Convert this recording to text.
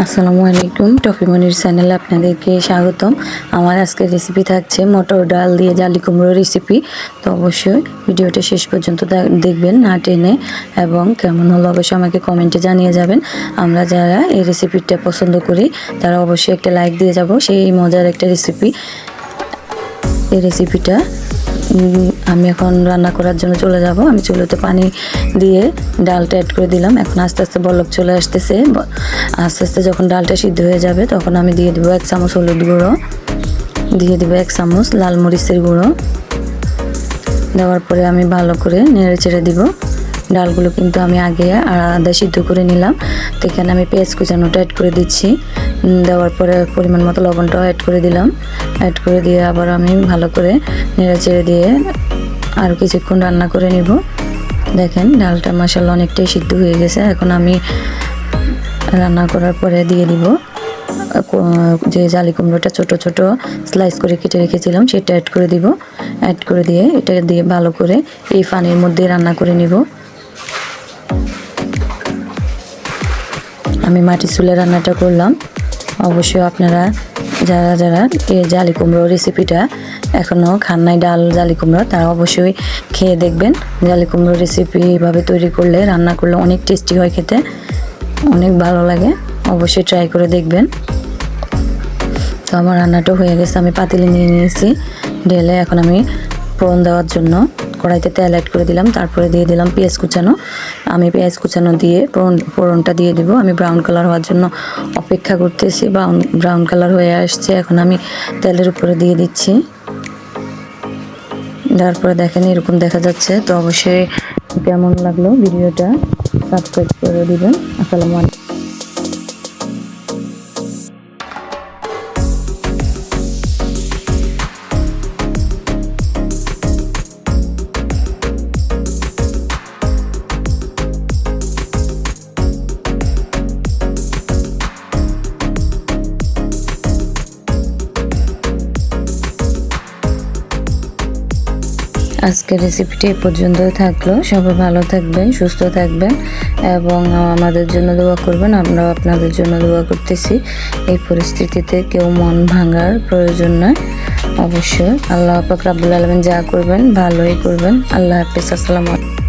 আসসালামু আলাইকুম, টফি মনির চ্যানেলে আপনাদেরকে স্বাগতম। আমার আজকের রেসিপি থাকছে মটর ডাল দিয়ে জালি কুমড়ো রেসিপি। তো অবশ্যই ভিডিওটা শেষ পর্যন্ত দেখবেন না টেনে, এবং কেমন হলো অবশ্যই আমাকে কমেন্টে জানিয়ে যাবেন। আমরা যারা এই রেসিপিটা পছন্দ করি তারা অবশ্যই একটা লাইক দিয়ে যাব। সেই মজার একটা রেসিপি, এই রেসিপিটা আমি এখন রান্না করার জন্য চলে যাব। আমি চুলোতে পানি দিয়ে ডালটা অ্যাড করে দিলাম। এখন আস্তে আস্তে বলক চলে আসতেছে। আস্তে আস্তে যখন ডালটা সিদ্ধ হয়ে যাবে তখন আমি দিয়ে দেবো 1 চামচ হলুদ গুঁড়ো, দিয়ে দেবো 1 চামচ লাল মরিচের গুঁড়ো। দেওয়ার পরে আমি ভালো করে নেড়ে চেড়ে দিব। ডালগুলো কিন্তু আমি আগে আদা সিদ্ধ করে নিলাম। তো এখানে আমি পেঁয়াজ কুচানোটা অ্যাড করে দিচ্ছি। দেওয়ার পরে পরিমাণ মতো লবণটাও অ্যাড করে দিলাম। অ্যাড করে দিয়ে আবার আমি ভালো করে নেড়ে চেড়ে দিয়ে আরও কিছুক্ষণ রান্না করে নিব। দেখেন ডালটা মাশাআল্লাহ অনেকটাই সিদ্ধ হয়ে গেছে। এখন আমি রান্না করার পরে দিয়ে দিব যে জালি কুমড়োটা ছোট ছোট স্লাইস করে কেটে রেখেছিলাম সেটা অ্যাড করে দিব। অ্যাড করে দিয়ে এটা দিয়ে ভালো করে এই পানির মধ্যে রান্না করে নিব। আমি মাটির চুলে রান্নাটা করলাম। অবশ্যই আপনারা যারা যারা এই জালি কুমড়ো রেসিপিটা এখনও খান নাই, ডাল জালি কুমড়ো, তারা অবশ্যই খেয়ে দেখবেন। জালি কুমড়ো রেসিপি এইভাবে তৈরি করলে রান্না করলে অনেক টেস্টি হয়, খেতে অনেক ভালো লাগে। অবশ্যই ট্রাই করে দেখবেন। তো আমার রান্নাটা হয়ে গেছে, আমি পাতিলে নিয়ে নিয়েছি ঢেলে। এখন আমি ফোড়ন দেওয়ার জন্য কড়াইতে তেল অ্যাড করে দিলাম। তারপরে দিয়ে দিলাম পেঁয়াজ কুচানো। আমি পেঁয়াজ কুচানো দিয়ে ফোড়নটা দিয়ে দিব। আমি ব্রাউন কালার হওয়ার জন্য অপেক্ষা করতেছি। ব্রাউন কালার হয়ে আসছে, এখন আমি তেলের উপরে দিয়ে দিচ্ছি। তারপরে দেখেন এরকম দেখা যাচ্ছে। তো অবশ্যই কেমন লাগলো ভিডিওটা সাবস্ক্রাইব করে দিবেন। আসসালামু আলাইকুম। আজকের রেসিপিটি এ পর্যন্তই থাকলো। সবাই ভালো থাকবেন, সুস্থ থাকবেন এবং আমাদের জন্য দোয়া করবেন। আমরাও আপনাদের জন্য দোয়া করতেছি। এই পরিস্থিতিতে কেউ মন ভাঙার প্রয়োজন নয়। অবশ্যই আল্লাহ পাক রব্বুল আলামিন যা করবেন ভালোই করবেন। আল্লাহ হাফেজ। আসসালামু আলাইকুম।